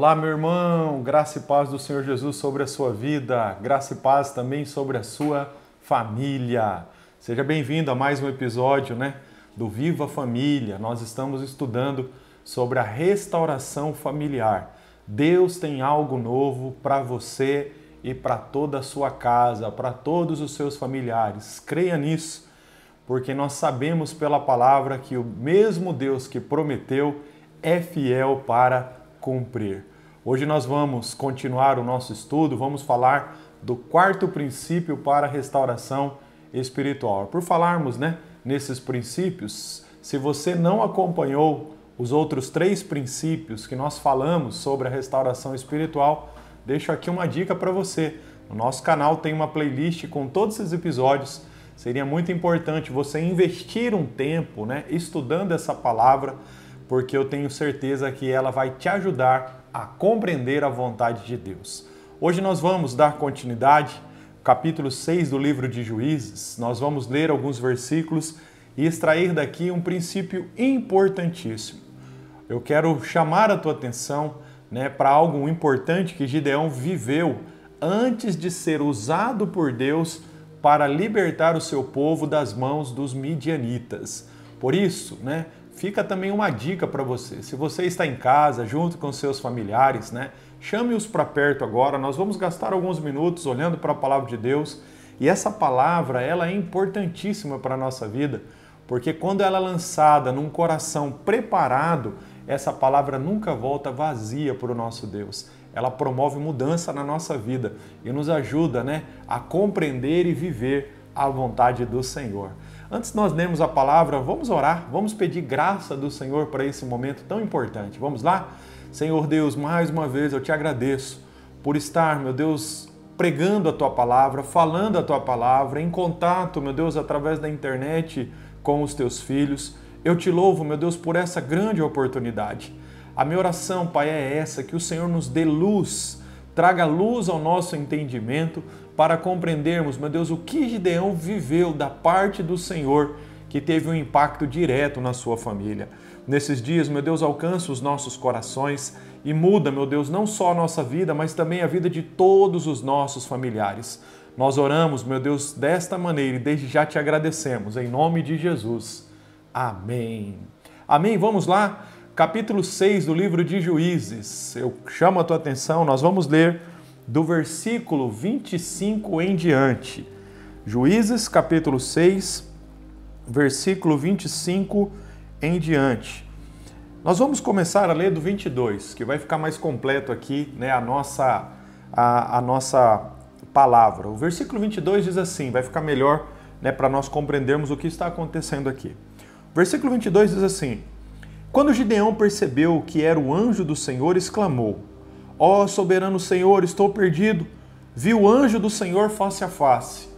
Olá, meu irmão, graça e paz do Senhor Jesus sobre a sua vida, graça e paz também sobre a sua família. Seja bem-vindo a mais um episódio, do Viva Família. Nós estamos estudando sobre a restauração familiar. Deus tem algo novo para você e para toda a sua casa, para todos os seus familiares. Creia nisso, porque nós sabemos pela palavra que o mesmo Deus que prometeu é fiel para cumprir. Hoje nós vamos continuar o nosso estudo, vamos falar do quarto princípio para a restauração espiritual. Por falarmos, nesses princípios, se você não acompanhou os outros 3 princípios que nós falamos sobre a restauração espiritual, deixo aqui uma dica para você. No nosso canal tem uma playlist com todos esses episódios. Seria muito importante você investir um tempo, estudando essa palavra, porque eu tenho certeza que ela vai te ajudar a compreender a vontade de Deus. Hoje nós vamos dar continuidade, capítulo 6 do livro de Juízes. Nós vamos ler alguns versículos e extrair daqui um princípio importantíssimo. Eu quero chamar a tua atenção, para algo importante que Gideão viveu antes de ser usado por Deus para libertar o seu povo das mãos dos midianitas. Por isso, fica também uma dica para você. Se você está em casa, junto com seus familiares, chame-os para perto agora. Nós vamos gastar alguns minutos olhando para a palavra de Deus. E essa palavra, ela é importantíssima para a nossa vida, porque quando ela é lançada num coração preparado, essa palavra nunca volta vazia para o nosso Deus. Ela promove mudança na nossa vida e nos ajuda, a compreender e viver a vontade do Senhor. Antes de nós lermos a palavra, vamos orar, vamos pedir graça do Senhor para esse momento tão importante. Vamos lá? Senhor Deus, mais uma vez eu te agradeço por estar, meu Deus, pregando a tua palavra, falando a tua palavra, em contato, meu Deus, através da internet com os teus filhos. Eu te louvo, meu Deus, por essa grande oportunidade. A minha oração, Pai, é essa, que o Senhor nos dê luz, traga luz ao nosso entendimento para compreendermos, meu Deus, o que Gideão viveu da parte do Senhor que teve um impacto direto na sua família. Nesses dias, meu Deus, alcança os nossos corações e muda, meu Deus, não só a nossa vida, mas também a vida de todos os nossos familiares. Nós oramos, meu Deus, desta maneira e desde já te agradecemos, em nome de Jesus. Amém. Amém, vamos lá? Capítulo 6 do livro de Juízes. Eu chamo a tua atenção, nós vamos ler do versículo 25 em diante. Juízes, capítulo 6, versículo 25 em diante. Nós vamos começar a ler do 22, que vai ficar mais completo aqui, a nossa palavra. O versículo 22 diz assim, vai ficar melhor, para nós compreendermos o que está acontecendo aqui. O versículo 22 diz assim: Quando Gideão percebeu que era o anjo do Senhor, exclamou: Ó soberano Senhor, estou perdido. Vi o anjo do Senhor face a face.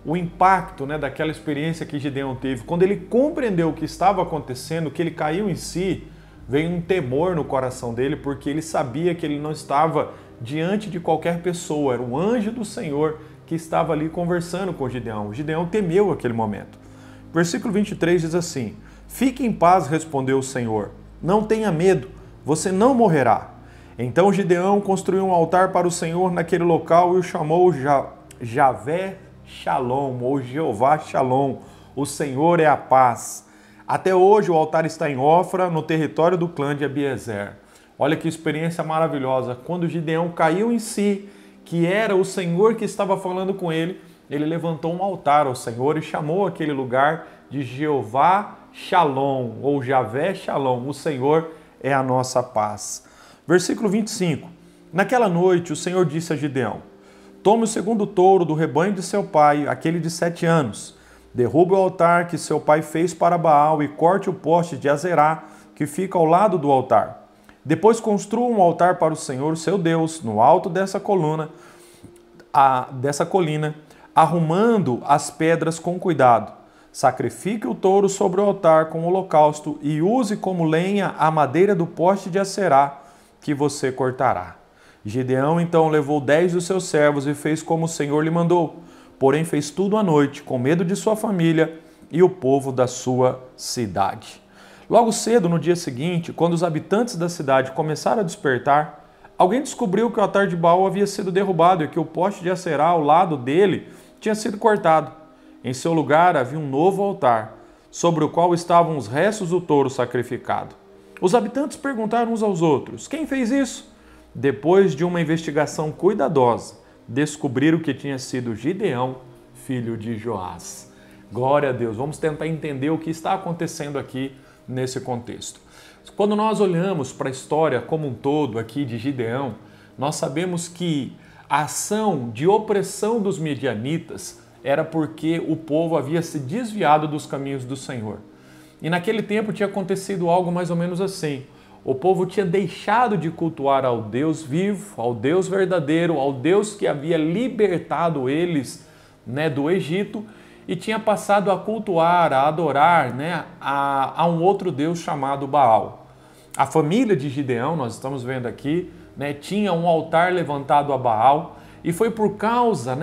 O impacto, daquela experiência que Gideão teve, quando ele compreendeu o que estava acontecendo, que ele caiu em si, veio um temor no coração dele, porque ele sabia que ele não estava diante de qualquer pessoa, era o anjo do Senhor que estava ali conversando com Gideão. Gideão temeu aquele momento. Versículo 23 diz assim: Fique em paz, respondeu o Senhor. Não tenha medo, você não morrerá. Então Gideão construiu um altar para o Senhor naquele local e o chamou Javé Shalom, ou Jeová Shalom. O Senhor é a paz. Até hoje o altar está em Ofra, no território do clã de Abiezer. Olha que experiência maravilhosa. Quando Gideão caiu em si, que era o Senhor que estava falando com ele, ele levantou um altar ao Senhor e chamou aquele lugar de Jeová Shalom, ou Javé Shalom. O Senhor é a nossa paz. Versículo 25. Naquela noite o Senhor disse a Gideão: Tome o segundo touro do rebanho de seu pai, aquele de 7 anos. Derrube o altar que seu pai fez para Baal e corte o poste de Azerá, que fica ao lado do altar. Depois construa um altar para o Senhor, seu Deus, no alto dessa colina, arrumando as pedras com cuidado. Sacrifique o touro sobre o altar com holocausto e use como lenha a madeira do poste de Azerá, que você cortará. Gideão então levou 10 dos seus servos e fez como o Senhor lhe mandou. Porém fez tudo à noite, com medo de sua família e o povo da sua cidade. Logo cedo, no dia seguinte, quando os habitantes da cidade começaram a despertar, alguém descobriu que o altar de Baal havia sido derrubado e que o poste de Acerá ao lado dele tinha sido cortado. Em seu lugar havia um novo altar, sobre o qual estavam os restos do touro sacrificado. Os habitantes perguntaram uns aos outros: quem fez isso? Depois de uma investigação cuidadosa, descobriram que tinha sido Gideão, filho de Joás. Glória a Deus. Vamos tentar entender o que está acontecendo aqui nesse contexto. Quando nós olhamos para a história como um todo aqui de Gideão, nós sabemos que a ação de opressão dos midianitas era porque o povo havia se desviado dos caminhos do Senhor. E naquele tempo tinha acontecido algo mais ou menos assim. O povo tinha deixado de cultuar ao Deus vivo, ao Deus verdadeiro, ao Deus que havia libertado eles, do Egito, e tinha passado a cultuar, a adorar, a um outro Deus chamado Baal. A família de Gideão, nós estamos vendo aqui, tinha um altar levantado a Baal, e foi por causa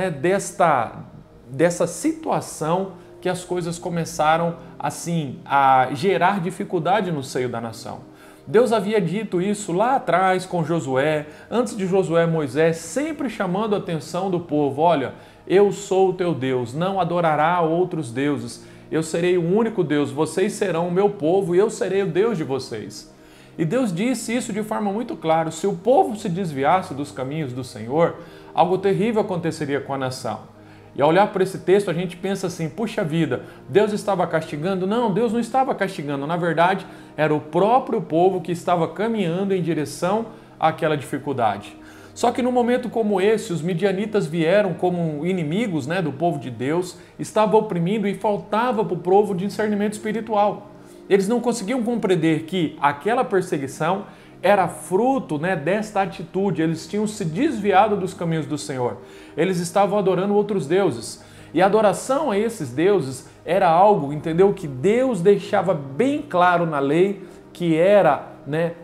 dessa situação que as coisas começaram assim a gerar dificuldade no seio da nação. Deus havia dito isso lá atrás com Josué, antes de Josué, Moisés, sempre chamando a atenção do povo: olha, eu sou o teu Deus, não adorará outros deuses, eu serei o único Deus, vocês serão o meu povo e eu serei o Deus de vocês. E Deus disse isso de forma muito clara: se o povo se desviasse dos caminhos do Senhor, algo terrível aconteceria com a nação. E ao olhar para esse texto, a gente pensa assim: puxa vida, Deus estava castigando? Não, Deus não estava castigando. Na verdade, era o próprio povo que estava caminhando em direção àquela dificuldade. Só que num momento como esse, os midianitas vieram como inimigos do povo de Deus, estavam oprimindo e faltava para o povo discernimento espiritual. Eles não conseguiam compreender que aquela perseguição era fruto desta atitude. Eles tinham se desviado dos caminhos do Senhor. Eles estavam adorando outros deuses. E a adoração a esses deuses era algo, entendeu? Que Deus deixava bem claro na lei que era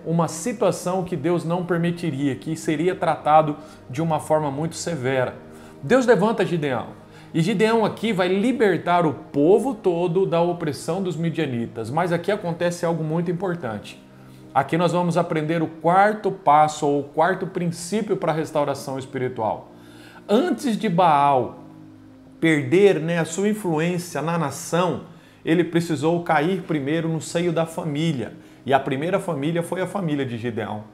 uma situação que Deus não permitiria, que seria tratado de uma forma muito severa. Deus levanta Gideão. E Gideão aqui vai libertar o povo todo da opressão dos midianitas. Mas aqui acontece algo muito importante. Aqui nós vamos aprender o quarto passo ou o quarto princípio para a restauração espiritual. Antes de Baal perder a sua influência na nação, ele precisou cair primeiro no seio da família. E a primeira família foi a família de Gideão.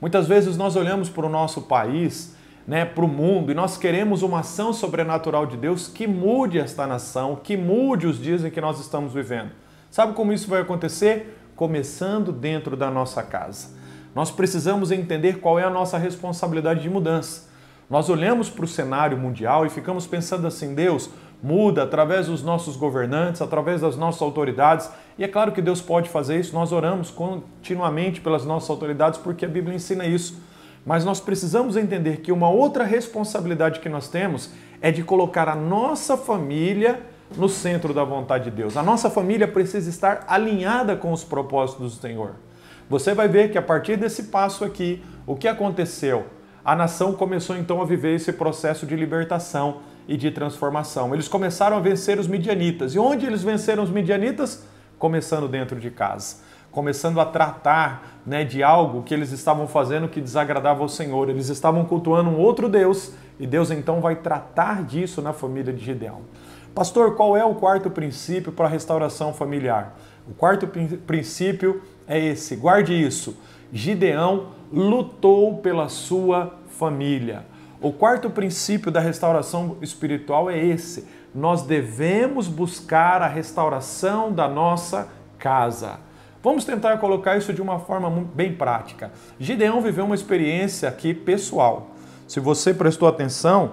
Muitas vezes nós olhamos para o nosso país, para o mundo, e nós queremos uma ação sobrenatural de Deus que mude esta nação, que mude os dias em que nós estamos vivendo. Sabe como isso vai acontecer? Começando dentro da nossa casa. Nós precisamos entender qual é a nossa responsabilidade de mudança. Nós olhamos para o cenário mundial e ficamos pensando assim: Deus muda através dos nossos governantes, através das nossas autoridades. E é claro que Deus pode fazer isso, nós oramos continuamente pelas nossas autoridades porque a Bíblia ensina isso. Mas nós precisamos entender que uma outra responsabilidade que nós temos é de colocar a nossa família no centro da vontade de Deus. A nossa família precisa estar alinhada com os propósitos do Senhor. Você vai ver que a partir desse passo aqui, o que aconteceu? A nação começou então a viver esse processo de libertação e de transformação. Eles começaram a vencer os midianitas. E onde eles venceram os midianitas? Começando dentro de casa. Começando a tratar de algo que eles estavam fazendo que desagradava ao Senhor. Eles estavam cultuando um outro Deus e Deus então vai tratar disso na família de Gideão. Pastor, qual é o quarto princípio para a restauração familiar? O quarto princípio é esse, guarde isso: Gideão lutou pela sua família. O quarto princípio da restauração espiritual é esse: nós devemos buscar a restauração da nossa casa. Vamos tentar colocar isso de uma forma bem prática. Gideão viveu uma experiência aqui pessoal. Se você prestou atenção,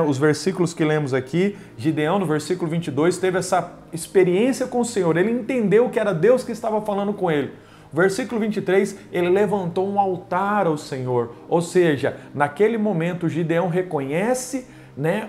os versículos que lemos aqui, Gideão, no versículo 22, teve essa experiência com o Senhor. Ele entendeu que era Deus que estava falando com ele. Versículo 23, ele levantou um altar ao Senhor. Ou seja, naquele momento, Gideão reconhece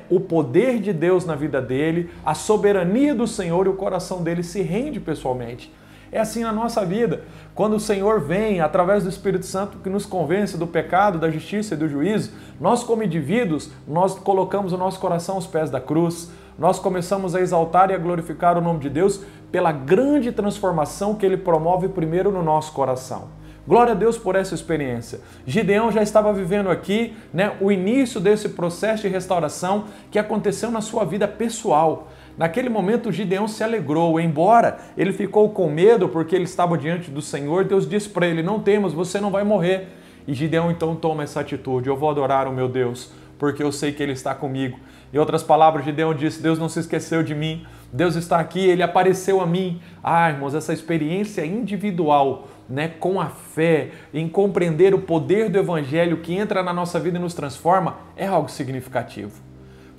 o poder de Deus na vida dele, a soberania do Senhor, e o coração dele se rende pessoalmente. É assim na nossa vida. Quando o Senhor vem, através do Espírito Santo, que nos convence do pecado, da justiça e do juízo, nós como indivíduos, nós colocamos o nosso coração aos pés da cruz, nós começamos a exaltar e a glorificar o nome de Deus pela grande transformação que Ele promove primeiro no nosso coração. Glória a Deus por essa experiência. Gideão já estava vivendo aqui, né, o início desse processo de restauração que aconteceu na sua vida pessoal. Naquele momento, Gideão se alegrou, embora ele ficou com medo porque ele estava diante do Senhor. Deus disse para ele: não temas, você não vai morrer. E Gideão então toma essa atitude: eu vou adorar o meu Deus, porque eu sei que Ele está comigo. Em outras palavras, Gideão disse: Deus não se esqueceu de mim, Deus está aqui, Ele apareceu a mim. Ah, irmãos, essa experiência individual, né, com a fé, em compreender o poder do Evangelho que entra na nossa vida e nos transforma, é algo significativo.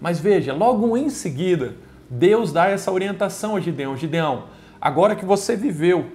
Mas veja, logo em seguida, Deus dá essa orientação a Gideão: Gideão, agora que você viveu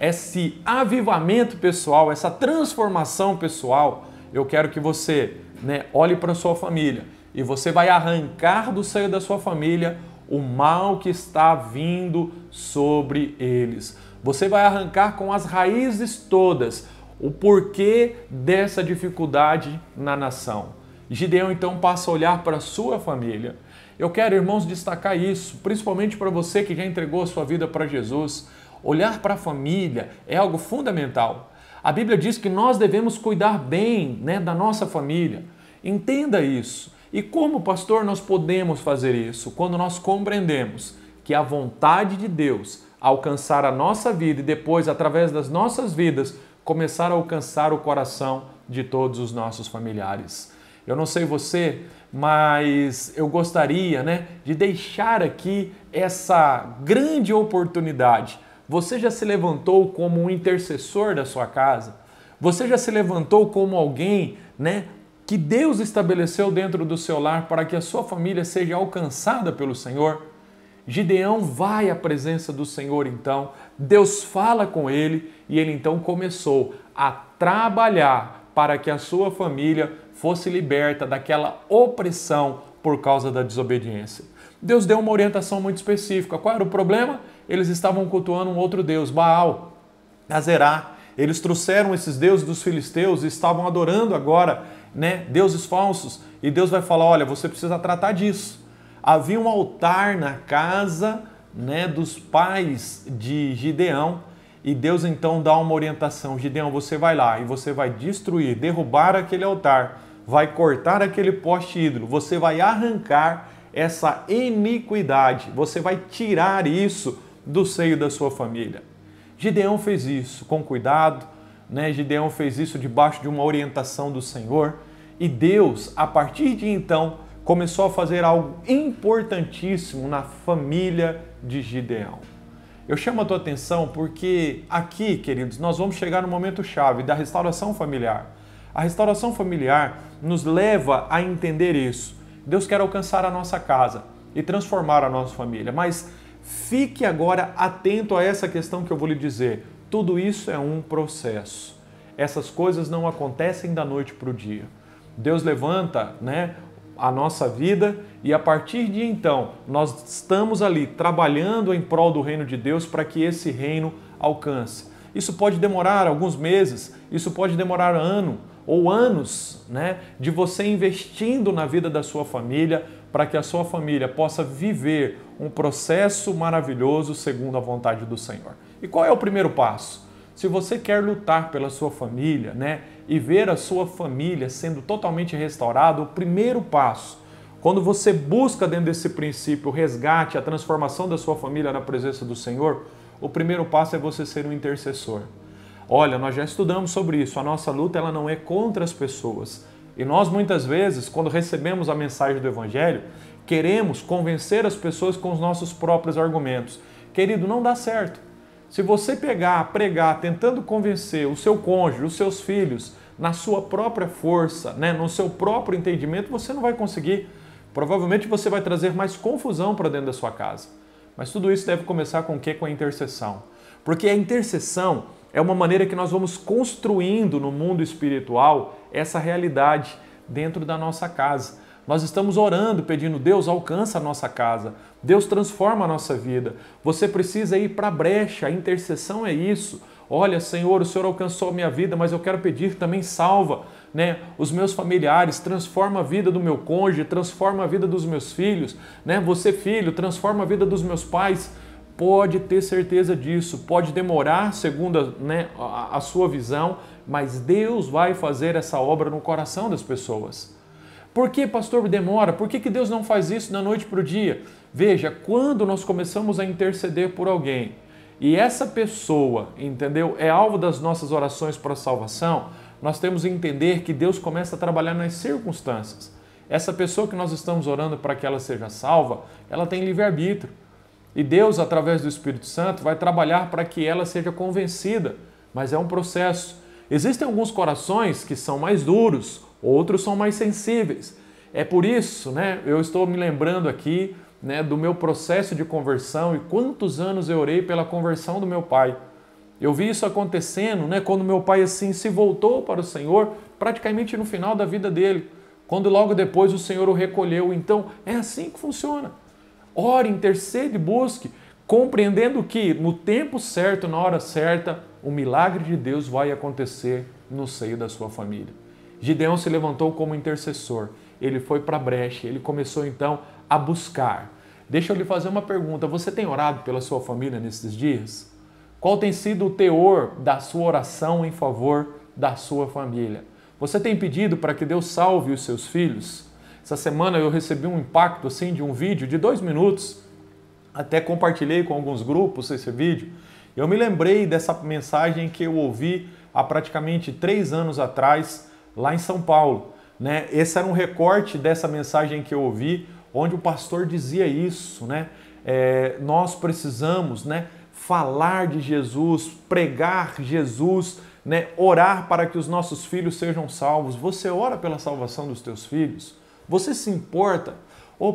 esse avivamento pessoal, essa transformação pessoal, eu quero que você, né, olhe para a sua família e você vai arrancar do seio da sua família o mal que está vindo sobre eles. Você vai arrancar com as raízes todas o porquê dessa dificuldade na nação. Gideão então passa a olhar para a sua família. Eu quero, irmãos, destacar isso, principalmente para você que já entregou a sua vida para Jesus. Olhar para a família é algo fundamental. A Bíblia diz que nós devemos cuidar bem, né, da nossa família. Entenda isso. E como, pastor, nós podemos fazer isso? Quando nós compreendemos que a vontade de Deus alcançar a nossa vida e depois, através das nossas vidas, começar a alcançar o coração de todos os nossos familiares. Eu não sei você, mas eu gostaria, né, de deixar aqui essa grande oportunidade. Você já se levantou como um intercessor da sua casa? Você já se levantou como alguém, né, que Deus estabeleceu dentro do seu lar para que a sua família seja alcançada pelo Senhor? Gideão vai à presença do Senhor então, Deus fala com ele e ele então começou a trabalhar para que a sua família fosse liberta daquela opressão por causa da desobediência. Deus deu uma orientação muito específica. Qual era o problema? Eles estavam cultuando um outro deus, Baal, Azerá. Eles trouxeram esses deuses dos filisteus e estavam adorando agora, né, deuses falsos. E Deus vai falar: olha, você precisa tratar disso. Havia um altar na casa, né, dos pais de Gideão e Deus então dá uma orientação: Gideão, você vai lá e você vai destruir, derrubar aquele altar, vai cortar aquele poste ídolo, você vai arrancar essa iniquidade, você vai tirar isso do seio da sua família. Gideão fez isso com cuidado, né? Gideão fez isso debaixo de uma orientação do Senhor e Deus, a partir de então, começou a fazer algo importantíssimo na família de Gideão. Eu chamo a tua atenção porque aqui, queridos, nós vamos chegar no momento chave da restauração familiar. A restauração familiar nos leva a entender isso. Deus quer alcançar a nossa casa e transformar a nossa família, mas fique agora atento a essa questão que eu vou lhe dizer. Tudo isso é um processo. Essas coisas não acontecem da noite para o dia. Deus levanta, né, a nossa vida e a partir de então nós estamos ali trabalhando em prol do reino de Deus para que esse reino alcance. Isso pode demorar alguns meses, isso pode demorar ano ou anos, né, de você investindo na vida da sua família para que a sua família possa viver um processo maravilhoso segundo a vontade do Senhor. E qual é o primeiro passo? Se você quer lutar pela sua família, né, e ver a sua família sendo totalmente restaurada, o primeiro passo, quando você busca dentro desse princípio o resgate, a transformação da sua família na presença do Senhor, o primeiro passo é você ser um intercessor. Olha, nós já estudamos sobre isso, a nossa luta ela não é contra as pessoas. E nós muitas vezes, quando recebemos a mensagem do Evangelho, queremos convencer as pessoas com os nossos próprios argumentos. Querido, não dá certo. Se você pregar, tentando convencer o seu cônjuge, os seus filhos, na sua própria força, né, no seu próprio entendimento, você não vai conseguir. Provavelmente você vai trazer mais confusão para dentro da sua casa. Mas tudo isso deve começar com o quê? Com a intercessão. Porque a intercessão é uma maneira que nós vamos construindo no mundo espiritual essa realidade dentro da nossa casa. Nós estamos orando, pedindo: Deus, alcança a nossa casa. Deus, transforma a nossa vida. Você precisa ir para a brecha. A intercessão é isso. Olha, Senhor, o Senhor alcançou a minha vida, mas eu quero pedir também salva, né, os meus familiares, transforma a vida do meu cônjuge, transforma a vida dos meus filhos, né? Você, filho, transforma a vida dos meus pais. Pode ter certeza disso. Pode demorar, segundo, né, a sua visão, mas Deus vai fazer essa obra no coração das pessoas. Por que, pastor, demora? Por que Deus não faz isso da noite para o dia? Veja, quando nós começamos a interceder por alguém e essa pessoa, entendeu, é alvo das nossas orações para a salvação, nós temos que entender que Deus começa a trabalhar nas circunstâncias. Essa pessoa que nós estamos orando para que ela seja salva, ela tem livre-arbítrio. E Deus, através do Espírito Santo, vai trabalhar para que ela seja convencida. Mas é um processo. Existem alguns corações que são mais duros, outros são mais sensíveis. É por isso, eu estou me lembrando aqui, do meu processo de conversão e quantos anos eu orei pela conversão do meu pai. Eu vi isso acontecendo, quando meu pai assim se voltou para o Senhor, praticamente no final da vida dele, quando logo depois o Senhor o recolheu. Então, é assim que funciona. Ore, intercede, busque, compreendendo que no tempo certo, na hora certa, o milagre de Deus vai acontecer no seio da sua família. Gideão se levantou como intercessor, ele foi para a brecha, ele começou então a buscar. Deixa eu lhe fazer uma pergunta, você tem orado pela sua família nesses dias? Qual tem sido o teor da sua oração em favor da sua família? Você tem pedido para que Deus salve os seus filhos? Essa semana eu recebi um impacto assim de um vídeo de 2 minutos, até compartilhei com alguns grupos esse vídeo. Eu me lembrei dessa mensagem que eu ouvi há praticamente 3 anos atrás, lá em São Paulo. Esse era um recorte dessa mensagem que eu ouvi, onde o pastor dizia isso, nós precisamos, falar de Jesus, pregar Jesus, orar para que os nossos filhos sejam salvos. Você ora pela salvação dos teus filhos? Você se importa?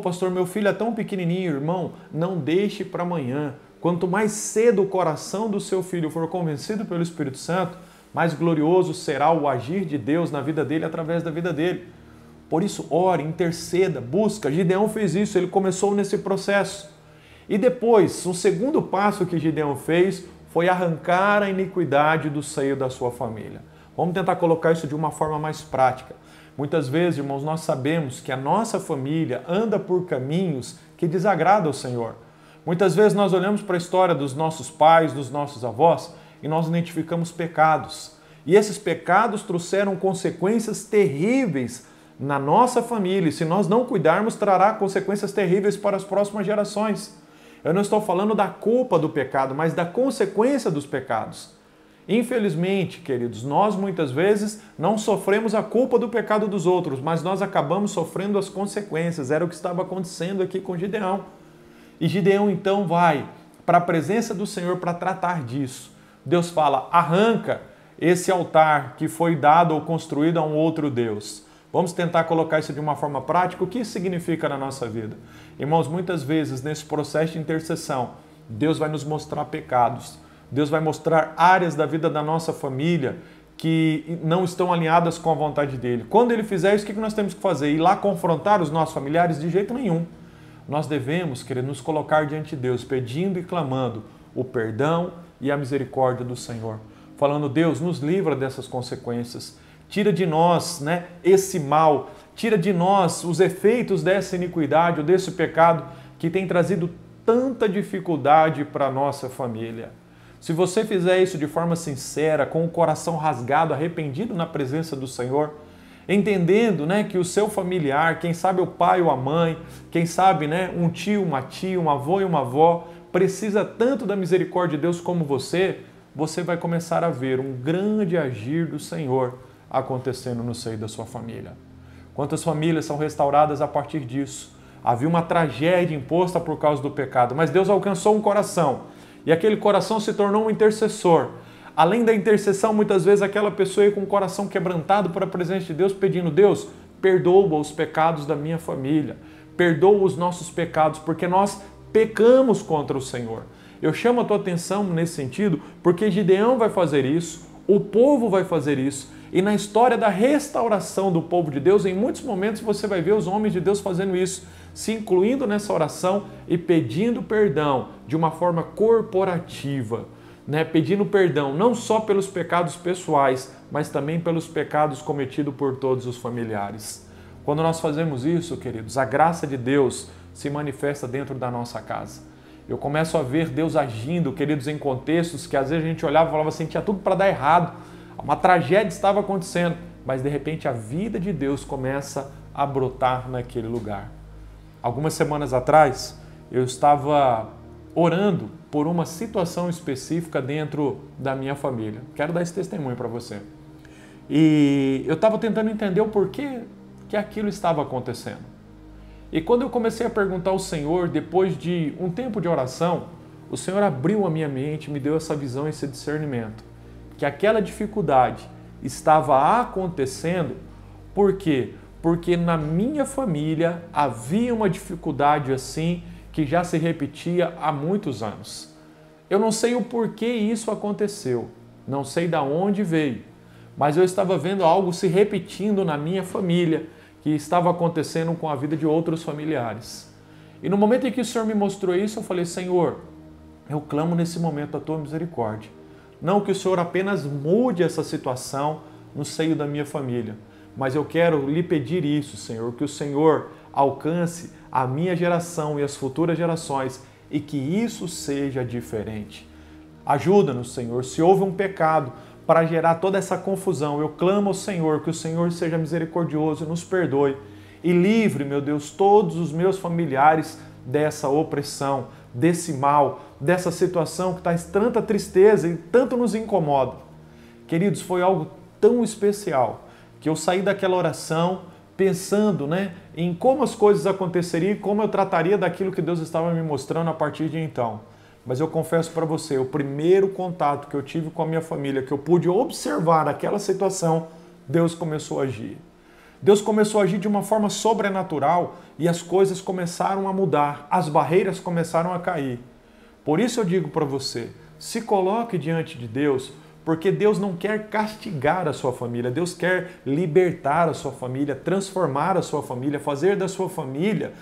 Pastor, meu filho é tão pequenininho, irmão, não deixe para amanhã. Quanto mais cedo o coração do seu filho for convencido pelo Espírito Santo, mais glorioso será o agir de Deus na vida dele, através da vida dele. Por isso, ore, interceda, busca. Gideão fez isso, ele começou nesse processo. E depois, um segundo passo que Gideão fez foi arrancar a iniquidade do seio da sua família. Vamos tentar colocar isso de uma forma mais prática. Muitas vezes, irmãos, nós sabemos que a nossa família anda por caminhos que desagradam ao Senhor. Muitas vezes nós olhamos para a história dos nossos pais, dos nossos avós, e nós identificamos pecados. E esses pecados trouxeram consequências terríveis na nossa família. E se nós não cuidarmos, trará consequências terríveis para as próximas gerações. Eu não estou falando da culpa do pecado, mas da consequência dos pecados. Infelizmente, queridos, nós muitas vezes não sofremos a culpa do pecado dos outros, mas nós acabamos sofrendo as consequências. Era o que estava acontecendo aqui com Gideão. E Gideão então vai para a presença do Senhor para tratar disso. Deus fala, arranca esse altar que foi dado ou construído a um outro Deus. Vamos tentar colocar isso de uma forma prática. O que isso significa na nossa vida? Irmãos, muitas vezes nesse processo de intercessão, Deus vai nos mostrar pecados. Deus vai mostrar áreas da vida da nossa família que não estão alinhadas com a vontade dele. Quando ele fizer isso, o que nós temos que fazer? Ir lá confrontar os nossos familiares? De jeito nenhum. Nós devemos, querer nos colocar diante de Deus, pedindo e clamando o perdão e a misericórdia do Senhor. Falando, Deus, nos livra dessas consequências. Tira de nós, esse mal. Tira de nós os efeitos dessa iniquidade ou desse pecado que tem trazido tanta dificuldade para a nossa família. Se você fizer isso de forma sincera, com o coração rasgado, arrependido na presença do Senhor, entendendo que o seu familiar, quem sabe o pai ou a mãe, quem sabe um tio, uma tia, um avô e uma avó, precisa tanto da misericórdia de Deus como você vai começar a ver um grande agir do Senhor acontecendo no seio da sua família. Quantas famílias são restauradas a partir disso? Havia uma tragédia imposta por causa do pecado, mas Deus alcançou um coração. E aquele coração se tornou um intercessor. Além da intercessão, muitas vezes aquela pessoa ia com o coração quebrantado para a presença de Deus, pedindo, Deus, perdoa os pecados da minha família, perdoa os nossos pecados, porque nós pecamos contra o Senhor. Eu chamo a tua atenção nesse sentido, porque Gideão vai fazer isso, o povo vai fazer isso, e na história da restauração do povo de Deus, em muitos momentos você vai ver os homens de Deus fazendo isso, se incluindo nessa oração e pedindo perdão de uma forma corporativa, pedindo perdão não só pelos pecados pessoais, mas também pelos pecados cometidos por todos os familiares. Quando nós fazemos isso, queridos, a graça de Deus se manifesta dentro da nossa casa. Eu começo a ver Deus agindo, queridos, em contextos que às vezes a gente olhava e falava assim, tinha tudo para dar errado. Uma tragédia estava acontecendo, mas de repente a vida de Deus começa a brotar naquele lugar. Algumas semanas atrás, eu estava orando por uma situação específica dentro da minha família. Quero dar esse testemunho para você. E eu estava tentando entender o porquê que aquilo estava acontecendo. E quando eu comecei a perguntar ao Senhor, depois de um tempo de oração, o Senhor abriu a minha mente, me deu essa visão, esse discernimento, que aquela dificuldade estava acontecendo. Por quê? Porque na minha família havia uma dificuldade assim que já se repetia há muitos anos. Eu não sei o porquê isso aconteceu, não sei de onde veio, mas eu estava vendo algo se repetindo na minha família, que estava acontecendo com a vida de outros familiares. E no momento em que o Senhor me mostrou isso, eu falei: Senhor, eu clamo nesse momento a Tua misericórdia. Não que o Senhor apenas mude essa situação no seio da minha família, mas eu quero lhe pedir isso, Senhor, que o Senhor alcance a minha geração e as futuras gerações e que isso seja diferente. Ajuda-nos, Senhor, se houve um pecado para gerar toda essa confusão, eu clamo ao Senhor que o Senhor seja misericordioso e nos perdoe e livre, meu Deus, todos os meus familiares dessa opressão, desse mal, dessa situação que traz tanta tristeza e tanto nos incomoda. Queridos, foi algo tão especial que eu saí daquela oração pensando, em como as coisas aconteceriam e como eu trataria daquilo que Deus estava me mostrando a partir de então. Mas eu confesso para você, o primeiro contato que eu tive com a minha família, que eu pude observar aquela situação, Deus começou a agir. Deus começou a agir de uma forma sobrenatural e as coisas começaram a mudar, as barreiras começaram a cair. Por isso eu digo para você, se coloque diante de Deus, porque Deus não quer castigar a sua família, Deus quer libertar a sua família, transformar a sua família, fazer da sua família,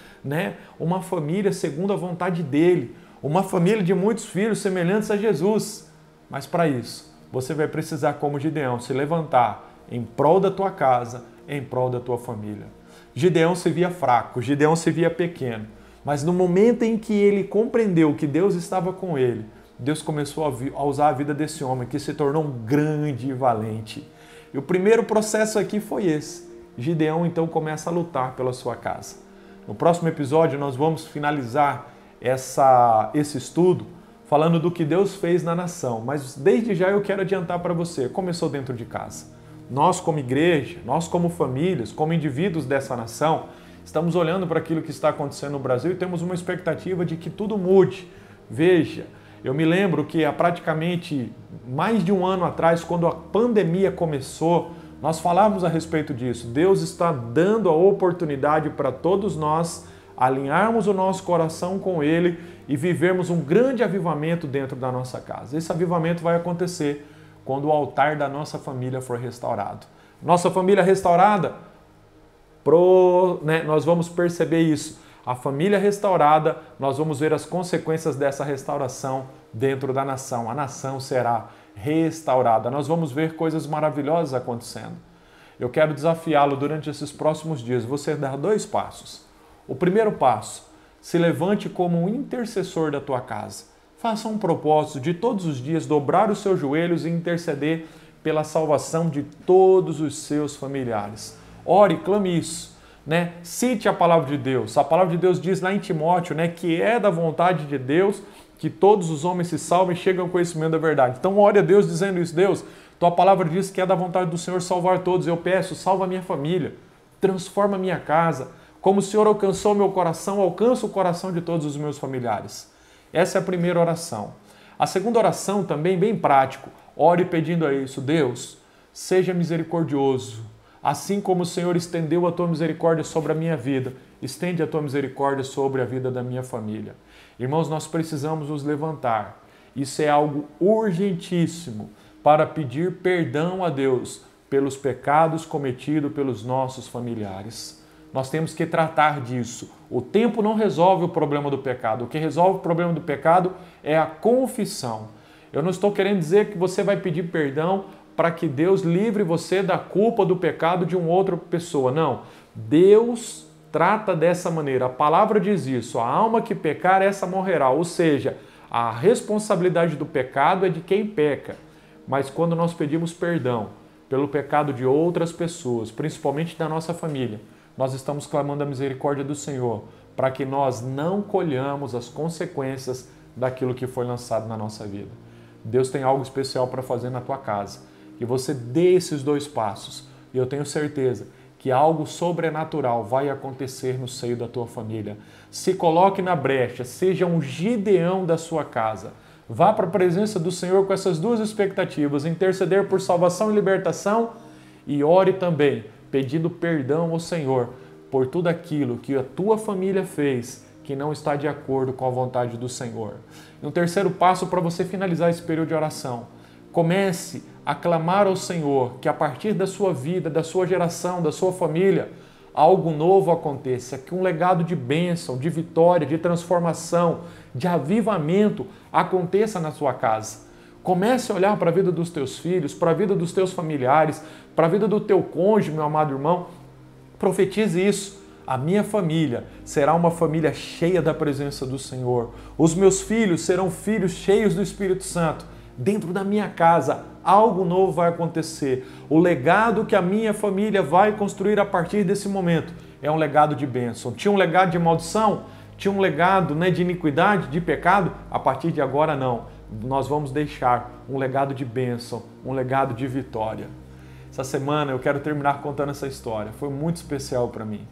uma família segundo a vontade dele, uma família de muitos filhos semelhantes a Jesus. Mas para isso, você vai precisar, como Gideão, se levantar em prol da tua casa, em prol da tua família. Gideão se via fraco, Gideão se via pequeno, mas no momento em que ele compreendeu que Deus estava com ele, Deus começou a usar a vida desse homem, que se tornou um grande e valente. E o primeiro processo aqui foi esse. Gideão então começa a lutar pela sua casa. No próximo episódio nós vamos finalizar esse estudo falando do que Deus fez na nação. Mas desde já eu quero adiantar para você, começou dentro de casa. Nós como igreja, nós como famílias, como indivíduos dessa nação, estamos olhando para aquilo que está acontecendo no Brasil e temos uma expectativa de que tudo mude. Veja, eu me lembro que há praticamente mais de um ano atrás, quando a pandemia começou, nós falávamos a respeito disso. Deus está dando a oportunidade para todos nós alinharmos o nosso coração com Ele e vivermos um grande avivamento dentro da nossa casa. Esse avivamento vai acontecer quando o altar da nossa família for restaurado. Nossa família restaurada, nós vamos perceber isso. A família restaurada, nós vamos ver as consequências dessa restauração dentro da nação. A nação será restaurada. Nós vamos ver coisas maravilhosas acontecendo. Eu quero desafiá-lo durante esses próximos dias. Você dar 2 passos. O primeiro passo, se levante como um intercessor da tua casa. Faça um propósito de todos os dias dobrar os seus joelhos e interceder pela salvação de todos os seus familiares. Ore, clame isso. Cite a palavra de Deus. A palavra de Deus diz lá em Timóteo, que é da vontade de Deus que todos os homens se salvem e cheguem ao conhecimento da verdade. Então ore a Deus dizendo isso. Deus, tua palavra diz que é da vontade do Senhor salvar todos. Eu peço, salva a minha família, transforma a minha casa. Como o Senhor alcançou meu coração, alcança o coração de todos os meus familiares. Essa é a primeira oração. A segunda oração também bem prático. Ore pedindo a isso. Deus, seja misericordioso. Assim como o Senhor estendeu a tua misericórdia sobre a minha vida, estende a tua misericórdia sobre a vida da minha família. Irmãos, nós precisamos nos levantar. Isso é algo urgentíssimo para pedir perdão a Deus pelos pecados cometidos pelos nossos familiares. Nós temos que tratar disso. O tempo não resolve o problema do pecado. O que resolve o problema do pecado é a confissão. Eu não estou querendo dizer que você vai pedir perdão para que Deus livre você da culpa do pecado de uma outra pessoa. Não. Deus trata dessa maneira. A palavra diz isso. A alma que pecar, essa morrerá. Ou seja, a responsabilidade do pecado é de quem peca. Mas quando nós pedimos perdão pelo pecado de outras pessoas, principalmente da nossa família, nós estamos clamando a misericórdia do Senhor para que nós não colhamos as consequências daquilo que foi lançado na nossa vida. Deus tem algo especial para fazer na tua casa. Que você dê esses 2 passos e eu tenho certeza que algo sobrenatural vai acontecer no seio da tua família. Se coloque na brecha, seja um Gideão da sua casa. Vá para a presença do Senhor com essas 2 expectativas, interceder por salvação e libertação e ore também, pedindo perdão ao Senhor por tudo aquilo que a tua família fez que não está de acordo com a vontade do Senhor. E um terceiro passo para você finalizar esse período de oração. Comece a clamar ao Senhor que a partir da sua vida, da sua geração, da sua família, algo novo aconteça, que um legado de bênção, de vitória, de transformação, de avivamento aconteça na sua casa. Comece a olhar para a vida dos teus filhos, para a vida dos teus familiares, para a vida do teu cônjuge, meu amado irmão. Profetize isso. A minha família será uma família cheia da presença do Senhor. Os meus filhos serão filhos cheios do Espírito Santo. Dentro da minha casa, algo novo vai acontecer. O legado que a minha família vai construir a partir desse momento é um legado de bênção. Tinha um legado de maldição? Tinha um legado, de iniquidade, de pecado? A partir de agora, não. Nós vamos deixar um legado de bênção, um legado de vitória. Essa semana eu quero terminar contando essa história. Foi muito especial para mim.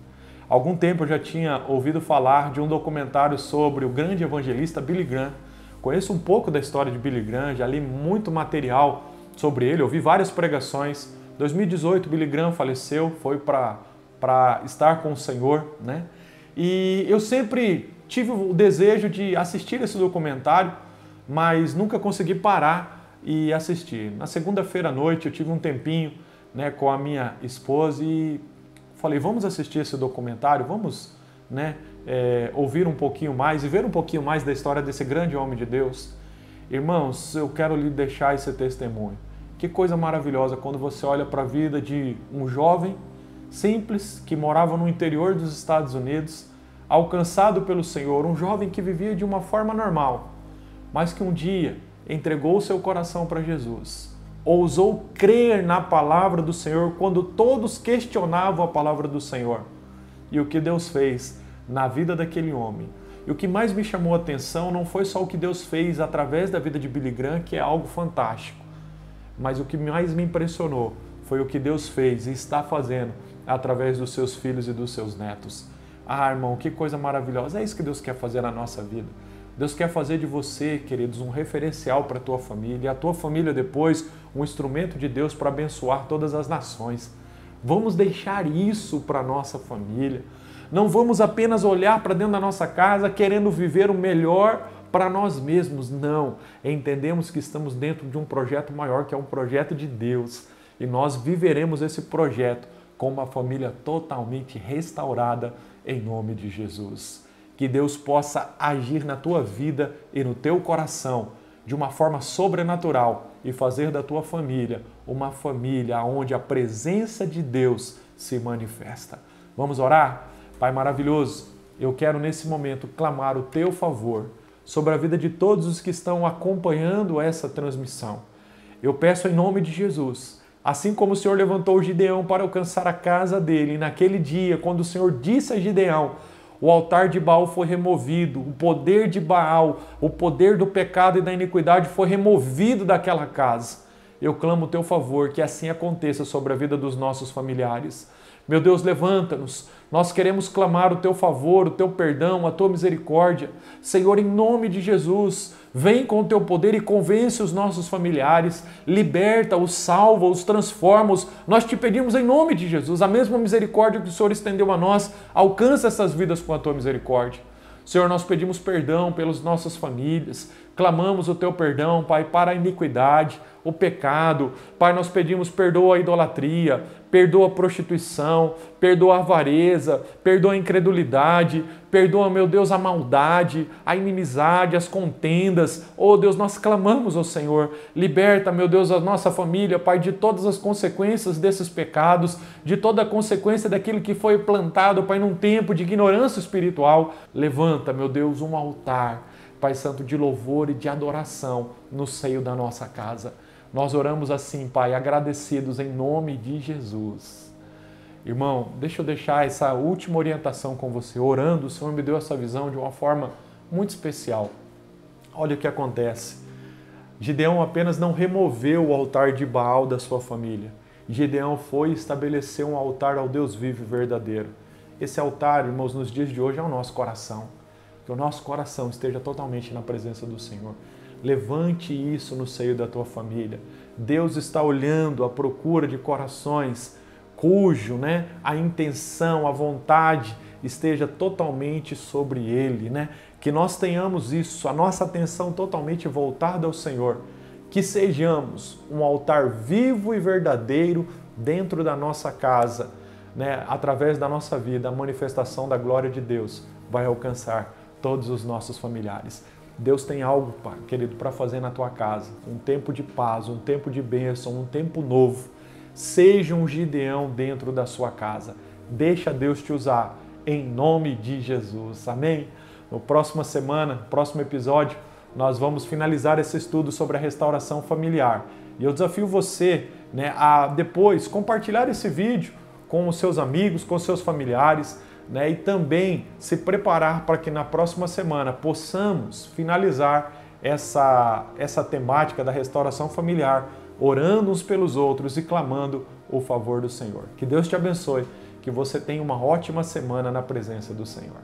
Há algum tempo eu já tinha ouvido falar de um documentário sobre o grande evangelista Billy Graham. Conheço um pouco da história de Billy Graham, já li muito material sobre ele, ouvi várias pregações. Em 2018, Billy Graham faleceu, foi para estar com o Senhor, né? E eu sempre tive o desejo de assistir esse documentário, mas nunca consegui parar e assistir. Na segunda-feira à noite eu tive um tempinho, com a minha esposa e falei, vamos assistir esse documentário, vamos, ouvir um pouquinho mais e ver um pouquinho mais da história desse grande homem de Deus. Irmãos, eu quero lhe deixar esse testemunho. Que coisa maravilhosa quando você olha para a vida de um jovem simples que morava no interior dos Estados Unidos, alcançado pelo Senhor, um jovem que vivia de uma forma normal, mas que um dia entregou o seu coração para Jesus, ousou crer na palavra do Senhor quando todos questionavam a palavra do Senhor. E o que Deus fez na vida daquele homem. E o que mais me chamou a atenção não foi só o que Deus fez através da vida de Billy Graham, que é algo fantástico, mas o que mais me impressionou foi o que Deus fez e está fazendo através dos seus filhos e dos seus netos. Ah, irmão, que coisa maravilhosa. É isso que Deus quer fazer na nossa vida. Deus quer fazer de você, queridos, um referencial para a tua família, e a tua família depois um instrumento de Deus para abençoar todas as nações. Vamos deixar isso para a nossa família. Não vamos apenas olhar para dentro da nossa casa querendo viver o melhor para nós mesmos. Não. Entendemos que estamos dentro de um projeto maior, que é um projeto de Deus. E nós viveremos esse projeto com uma família totalmente restaurada em nome de Jesus. Que Deus possa agir na tua vida e no teu coração de uma forma sobrenatural e fazer da tua família uma família onde a presença de Deus se manifesta. Vamos orar? Pai maravilhoso, eu quero nesse momento clamar o teu favor sobre a vida de todos os que estão acompanhando essa transmissão. Eu peço em nome de Jesus, assim como o Senhor levantou o Gideão para alcançar a casa dele, naquele dia, quando o Senhor disse a Gideão, o altar de Baal foi removido, o poder de Baal, o poder do pecado e da iniquidade foi removido daquela casa. Eu clamo o teu favor, que assim aconteça sobre a vida dos nossos familiares. Meu Deus, levanta-nos. Nós queremos clamar o teu favor, o teu perdão, a tua misericórdia. Senhor, em nome de Jesus, vem com o teu poder e convence os nossos familiares, liberta-os, salva-os, transforma-os. Nós te pedimos em nome de Jesus, a mesma misericórdia que o Senhor estendeu a nós, alcança essas vidas com a tua misericórdia. Senhor, nós pedimos perdão pelas nossas famílias, clamamos o teu perdão, Pai, para a iniquidade, o pecado. Pai, nós pedimos perdoa a idolatria, perdoa a prostituição, perdoa a avareza, perdoa a incredulidade, perdoa, meu Deus, a maldade, a inimizade, as contendas. Oh Deus, nós clamamos ao Senhor, liberta, meu Deus, a nossa família, Pai, de todas as consequências desses pecados, de toda a consequência daquilo que foi plantado, Pai, num tempo de ignorância espiritual. Levanta, meu Deus, um altar, Pai Santo, de louvor e de adoração no seio da nossa casa. Nós oramos assim, Pai, agradecidos em nome de Jesus. Irmão, deixa eu deixar essa última orientação com você. Orando, o Senhor me deu essa visão de uma forma muito especial. Olha o que acontece. Gideão apenas não removeu o altar de Baal da sua família. Gideão foi estabelecer um altar ao Deus vivo e verdadeiro. Esse altar, irmãos, nos dias de hoje é o nosso coração. Que o nosso coração esteja totalmente na presença do Senhor. Levante isso no seio da tua família. Deus está olhando à procura de corações cujo, a intenção, a vontade esteja totalmente sobre ele, Que nós tenhamos isso, a nossa atenção totalmente voltada ao Senhor. Que sejamos um altar vivo e verdadeiro dentro da nossa casa, Através da nossa vida, a manifestação da glória de Deus vai alcançar todos os nossos familiares. Deus tem algo, Pai, querido, para fazer na tua casa. Um tempo de paz, um tempo de bênção, um tempo novo. Seja um Gideão dentro da sua casa. Deixa Deus te usar em nome de Jesus. Amém? No próxima semana, próximo episódio, nós vamos finalizar esse estudo sobre a restauração familiar. E eu desafio você, a depois compartilhar esse vídeo com os seus amigos, com os seus familiares, e também se preparar para que na próxima semana possamos finalizar essa temática da restauração familiar, orando uns pelos outros e clamando o favor do Senhor. Que Deus te abençoe, que você tenha uma ótima semana na presença do Senhor.